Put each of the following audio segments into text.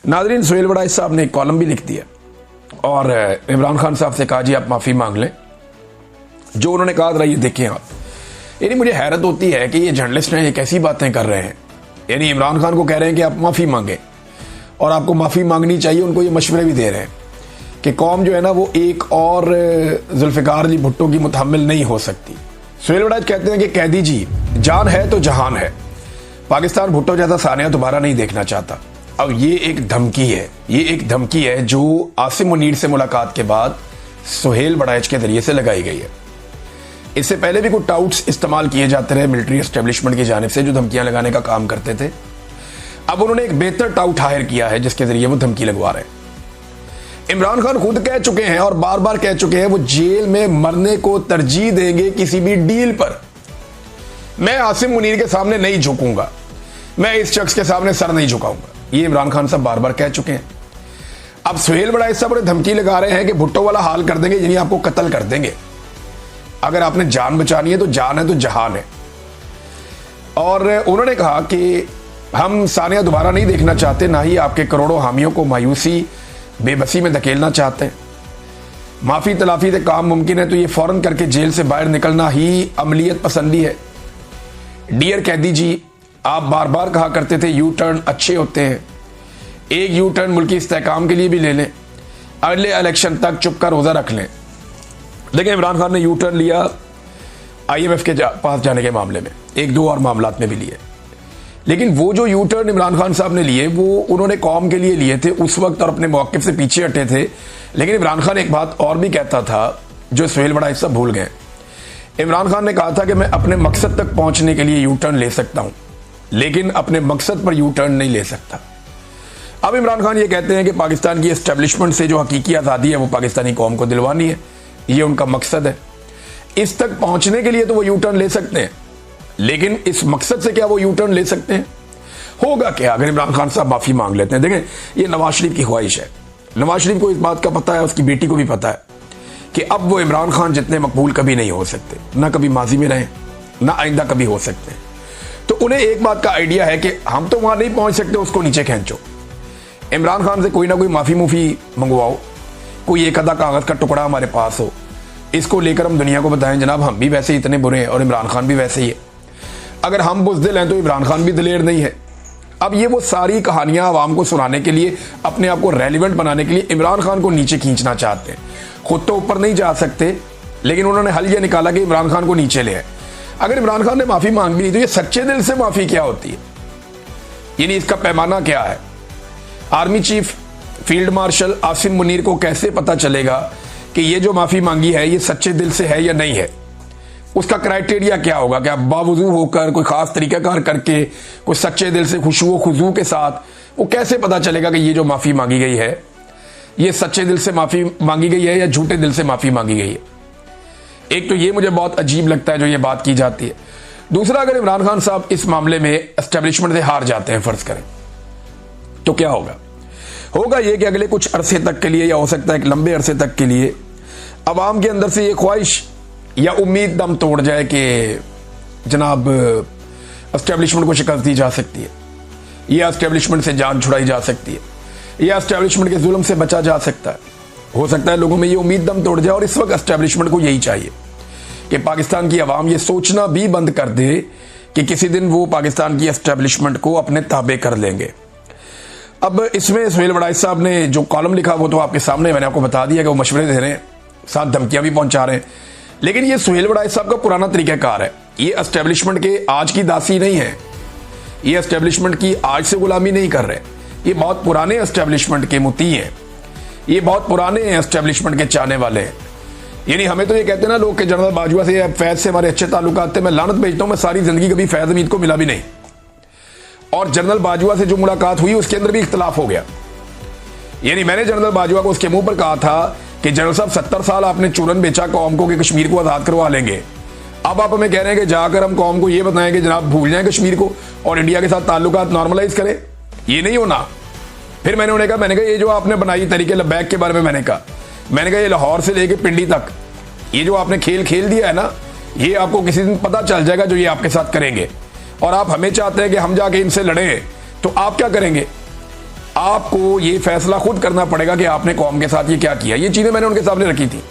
नाज़रीन, सुहेल वड़ाइच साहब ने एक कॉलम भी लिख दिया और इमरान खान साहब से कहा जी आप माफ़ी मांग लें। जो उन्होंने कहा था ये देखें आप। यानी मुझे हैरत होती है कि ये जर्नलिस्ट हैं, ये कैसी बातें कर रहे हैं। यानी इमरान खान को कह रहे हैं कि आप माफ़ी मांगें और आपको माफ़ी मांगनी चाहिए। उनको ये मशवरे भी दे रहे हैं कि कौम जो है ना वो एक और जुल्फ़िकार अली भुट्टो की मुतहम्मिल नहीं हो सकती। सुहेल वड़ाइच कहते हैं कि कैदी जी जान है तो जहान है, पाकिस्तान भुट्टो जैसा सानिया दोबारा नहीं देखना चाहता। अब ये एक धमकी है, ये एक धमकी है जो आसिम मुनीर से मुलाकात के बाद सुहेल वड़ाइच के जरिए से लगाई गई है। इससे पहले भी कुछ टाउट्स इस्तेमाल किए जाते रहे मिलिट्री एस्टेब्लिशमेंट की जानिब से जो धमकियां लगाने का काम करते थे। अब उन्होंने एक बेहतर टाउट हायर किया है जिसके जरिए वो धमकी लगवा रहे हैं। इमरान खान खुद कह चुके हैं और बार बार कह चुके हैं वो जेल में मरने को तरजीह देंगे किसी भी डील पर। मैं आसिम मुनीर के सामने नहीं झुकूंगा, मैं इस शख्स के सामने सर नहीं झुकाऊंगा, ये इमरान खान साहब बार बार कह चुके हैं। अब सुहेल वड़ाइच साहब धमकी लगा रहे हैं कि भुट्टो वाला हाल कर देंगे, यानी आपको कत्ल कर देंगे। अगर आपने जान बचानी है तो जान है तो जहान है। और उन्होंने कहा कि हम सानिया दोबारा नहीं देखना चाहते, ना ही आपके करोड़ों हामियों को मायूसी बेबसी में धकेलना चाहते हैं। माफी तलाफी से काम मुमकिन है तो ये फौरन करके जेल से बाहर निकलना ही अमलियत पसंदी है। डियर कैदी जी, आप बार बार कहा करते थे यू टर्न अच्छे होते हैं, एक यू टर्न मुल्की इस्तेहकाम के लिए भी ले लें, अगले इलेक्शन तक चुप का रोजा रख लें। लेकिन इमरान खान ने यू टर्न लिया IMF के पास जाने के मामले में, एक दो और मामलात में भी लिए। लेकिन वो जो यू टर्न इमरान खान साहब ने लिए वो उन्होंने कौम के लिए लिए थे उस वक्त और अपने मौक़िफ़ से पीछे हटे थे। लेकिन इमरान खान एक बात और भी कहता था जो सुहेल वड़ाइच साहब भूल गए। इमरान खान ने कहा था कि मैं अपने मकसद तक पहुंचने के लिए यू टर्न ले सकता हूं, लेकिन अपने मकसद पर यू टर्न नहीं ले सकता। अब इमरान खान ये कहते हैं कि पाकिस्तान की एस्टेब्लिशमेंट से जो हकीकी आज़ादी है वो पाकिस्तानी कौम को दिलवानी है, ये उनका मकसद है। इस तक पहुंचने के लिए तो वो यू टर्न ले सकते हैं, लेकिन इस मकसद से क्या वो यू टर्न ले सकते हैं? होगा क्या अगर इमरान खान साहब माफ़ी मांग लेते हैं? देखें, ये नवाज शरीफ की ख्वाहिश है। नवाज शरीफ को इस बात का पता है, उसकी बेटी को भी पता है कि अब वो इमरान खान जितने मकबूल कभी नहीं हो सकते, ना कभी माजी में रहे, ना आइंदा कभी हो सकते हैं। तो उन्हें एक बात का आइडिया है कि हम तो वहां नहीं पहुंच सकते, उसको नीचे खींचो। इमरान खान से कोई ना कोई माफ़ी मुफी मंगवाओ, कोई एक आधा कागज़ का टुकड़ा हमारे पास हो, इसको लेकर हम दुनिया को बताएं जनाब हम भी वैसे ही इतने बुरे हैं और इमरान खान भी वैसे ही है। अगर हम बुज़दिल हैं तो इमरान खान भी दिलेर नहीं है। अब ये वो सारी कहानियां आवाम को सुनाने के लिए, अपने आप को रेलिवेंट बनाने के लिए इमरान खान को नीचे खींचना चाहते हैं। खुद तो ऊपर नहीं जा सकते, लेकिन उन्होंने हल ये निकाला कि इमरान खान को नीचे ले आए। अगर इमरान खान ने माफ़ी मांग ली तो ये सच्चे दिल से माफ़ी क्या होती है, यानी इसका पैमाना क्या है? Army chief field marshal Asim Munir को कैसे पता चलेगा कि ये जो माफ़ी मांगी है ये सच्चे दिल से है या नहीं है? उसका क्राइटेरिया क्या होगा? क्या बावजू होकर कोई खास तरीकाकार करके, कोई सच्चे दिल से खुशू खुजू के साथ, वो कैसे पता चलेगा कि ये जो माफ़ी मांगी गई है ये सच्चे दिल से माफ़ी मांगी गई है या झूठे दिल से माफ़ी मांगी गई है? एक तो ये मुझे बहुत अजीब लगता है जो ये बात की जाती है। दूसरा, अगर इमरान खान साहब इस मामले में एस्टेब्लिशमेंट से हार जाते हैं फर्ज करें, तो क्या होगा? होगा ये कि अगले कुछ अरसे तक के लिए, या हो सकता है कि लंबे अरसे तक के लिए, अवाम के अंदर से ये ख्वाहिश या उम्मीद दम तोड़ जाए कि जनाब एस्टेब्लिशमेंट को शिकस्त दी जा सकती है, या एस्टेब्लिशमेंट से जान छुड़ाई जा सकती है, या एस्टेब्लिशमेंट के जुल्म से बचा जा सकता है। हो सकता है लोगों में ये उम्मीद दम तोड़ जाए और इस वक्त एस्टेब्लिशमेंट को यही चाहिए कि पाकिस्तान की आवाम ये सोचना भी बंद कर दे कि किसी दिन वो पाकिस्तान की एस्टेब्लिशमेंट को अपने ताबे कर लेंगे। अब इसमें सुहेल वड़ाइच साहब ने जो कॉलम लिखा वो तो आपके सामने, मैंने आपको बता दिया कि वो मशवरे दे रहे हैं, साथ धमकियां भी पहुंचा रहे हैं। लेकिन ये सुहेल वड़ाइच साहब का पुराना तरीकाकार है। ये एस्टेब्लिशमेंट के आज की दासी नहीं है, ये एस्टेब्लिशमेंट की आज से गुलामी नहीं कर रहे। ये बहुत पुराने एस्टेब्लिशमेंट के मुती हैं, ये बहुत पुराने एस्टेब्लिशमेंट के चाहने वाले हैं। यानी हमें तो ये कहते हैं ना लोग कि जनरल बाजवा से, फैज से हमारे अच्छे ताल्लुकात थे। मैं लानत भेजता हूं, मैं सारी जिंदगी कभी फैज हमीद को मिला भी नहीं, और जनरल बाजवा से जो मुलाकात हुई उसके अंदर भी इख्तलाफ हो गया। यानी मैंने जनरल बाजवा को उसके मुंह पर कहा था कि जनरल साहब 70 साल आपने चूरन बेचा कौम को कि कश्मीर को आज़ाद करवा लेंगे। अब आप हमें कह रहे हैं कि जाकर हम कौम को ये बताएं कि जनाब भूल जाएं कश्मीर को और इंडिया के साथ ताल्लुकात नॉर्मलाइज करें। ये नहीं होना। फिर मैंने उन्हें कहा, ये जो आपने बनाई तरीके लबैक के बारे में मैंने कहा ये लाहौर से लेके पिंडी तक ये जो आपने खेल खेल दिया है ना, ये आपको किसी दिन पता चल जाएगा जो ये आपके साथ करेंगे। और आप हमें चाहते हैं कि हम जाके इनसे लड़ें, तो आप क्या करेंगे? आपको ये फैसला खुद करना पड़ेगा कि आपने कौम के साथ ये क्या किया। ये चीजें मैंने उनके सामने रखी थी।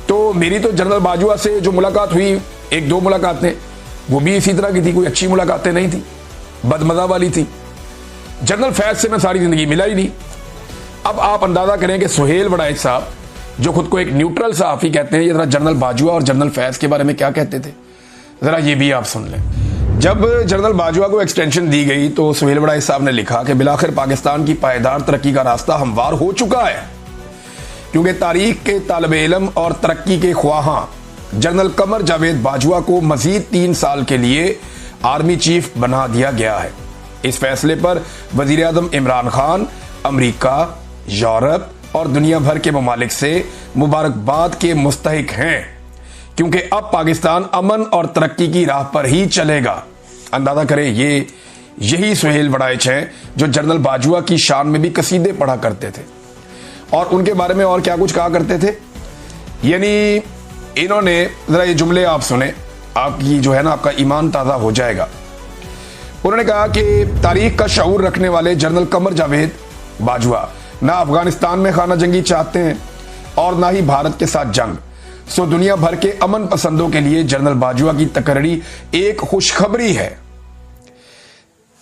तो मेरी तो जनरल बाजवा से जो मुलाकात हुई, 1-2 मुलाकातें, वो भी इसी तरह की थी, कोई अच्छी मुलाकातें नहीं थी, बदमजा वाली थी। जनरल फैज से मैं सारी जिंदगी मिला ही नहीं। अब आप अंदाजा करें कि सुहेल वड़ाइच साहब, जो खुद को एक न्यूट्रल सहाफी कहते हैं, ये जरा जनरल बाजवा और जनरल फैज के बारे में क्या कहते थे, जरा ये भी आप सुन लें। जब जनरल बाजवा को एक्सटेंशन दी गई तो सुहेल वड़ाइच साहब ने लिखा कि बिलाखिर पाकिस्तान की पायदार तरक्की का रास्ता हमवार हो चुका है, क्योंकि तारीख के तालिबे इल्म और तरक्की के ख्वाहां जनरल कमर जावेद बाजवा को मजीद 3 साल के लिए आर्मी चीफ बना दिया गया है। इस फैसले पर वजीर आजम इमरान खान अमरीका, यूरोप और दुनिया भर के ममालिक से मुबारकबाद के मुस्तहिक हैं, क्योंकि अब पाकिस्तान अमन और तरक्की की राह पर ही चलेगा। अंदाजा करें, यही सुहेल वड़ाइच हैं जो जनरल बाजवा की शान में भी कसीदे पढ़ा करते थे और उनके बारे में और क्या कुछ कहा करते थे। यानी इन्होंने, जरा ये जुमले आप सुने, आपकी जो है ना, आपका ईमान ताजा हो जाएगा। उन्होंने कहा कि तारीख का शऊर रखने वाले जनरल कमर जावेद बाजवा ना अफगानिस्तान में खाना जंगी चाहते हैं और ना ही भारत के साथ जंग। सो दुनिया भर के अमन पसंदों के लिए जनरल बाजवा की तकर्री एक खुशखबरी है।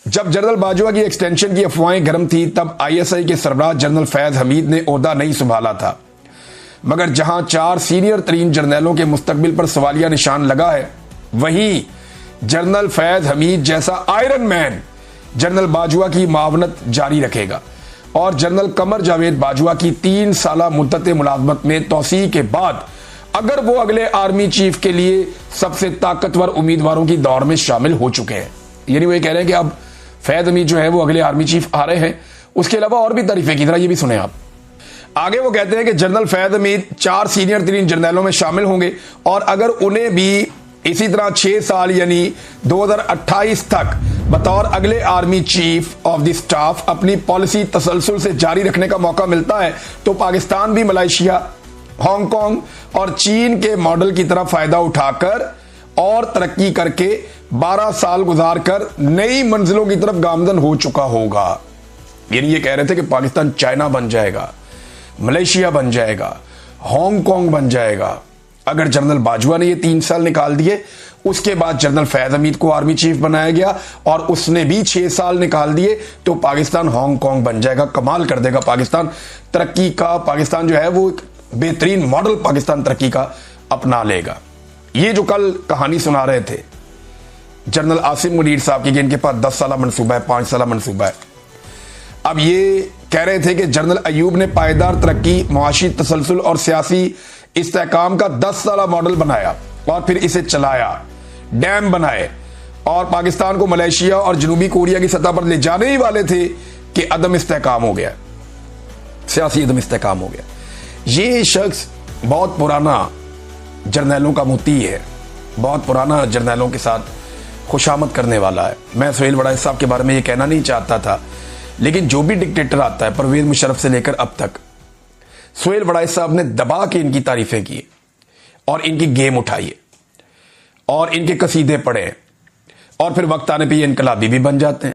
जब जनरल बाजवा की एक्सटेंशन की अफवाहें गर्म थी, तब ISI के सरबराह जनरल फैज हमीद ने ओहदा नहीं संभाला था। मगर जहां 4 सीनियर तरीन जर्नलों के मुस्तकबिल पर सवालिया निशान लगा है, वहीं जनरल फैज हमीद जैसा आयरन मैन जनरल बाजवा की मावनत जारी रखेगा और जनरल कमर जावेद बाजवा की 3 साला मुद्दत मुलाजमत में तौसीह के बाद अगर वो अगले आर्मी चीफ के लिए सबसे ताकतवर उम्मीदवारों की दौड़ में शामिल हो चुके हैं, यानी वो ये कह रहे हैं कि अब फैज हमीद जो है वो अगले आर्मी चीफ आ रहे हैं। उसके अलावा और भी तारीफें की तरह ये भी सुने आप। आगे वो कहते हैं कि जनरल फैज हमीद 4 सीनियर तरीन जर्नलों में शामिल होंगे और अगर उन्हें भी इसी तरह 6 साल यानी 2028 तक बतौर अगले army chief of the staff अपनी पॉलिसी तसलसल से जारी रखने का मौका मिलता है, तो पाकिस्तान भी मलेशिया, हांगकांग और चीन के मॉडल की तरह फायदा उठाकर और तरक्की करके 12 साल गुजार कर नई मंजिलों की तरफ गामजन हो चुका होगा। यानी ये कह रहे थे कि पाकिस्तान चाइना बन जाएगा, मलेशिया बन जाएगा, हांगकांग बन जाएगा। अगर जनरल बाजवा ने ये 3 साल निकाल दिए, उसके बाद जनरल फैज हमीद को आर्मी चीफ बनाया गया और उसने भी 6 साल निकाल दिए, तो पाकिस्तान हांगकांग बन जाएगा। कमाल कर देगा पाकिस्तान तरक्की का। पाकिस्तान जो है वो एक बेहतरीन मॉडल पाकिस्तान तरक्की का अपना लेगा। ये जो कल कहानी सुना रहे थे जनरल आसिम मुनीर साहब की कि इनके पास 10 साला मनसूबा है, 5 साला मनसूबा है। अब ये कह रहे थे कि जनरल अयूब ने पायदार तरक्की, मुआशी तसलसल और सियासी इस्तेहकाम का 10 साला मॉडल बनाया और फिर इसे चलाया, डैम बनाए और पाकिस्तान को मलेशिया और जनूबी कोरिया की सतह पर ले जाने ही वाले थे कि अदम इस्तेहकाम हो गया, सियासी अदम इस्तेहकाम हो गया। ये शख्स बहुत पुराना जर्नैलों का मुती है, बहुत पुराना जर्नैलों के साथ खुशामद करने वाला है। मैं सुहेल वड़ाइच साहब के बारे में ये कहना नहीं चाहता था, लेकिन जो भी डिक्टेटर आता है परवेज मुशर्रफ से लेकर अब तक, सुहेल वड़ाइच साहब ने दबा के इनकी तारीफें की और इनकी गेम उठाई और इनके कसीदे पढ़े और फिर वक्त आने पर ये इनकलाबी भी बन जाते हैं।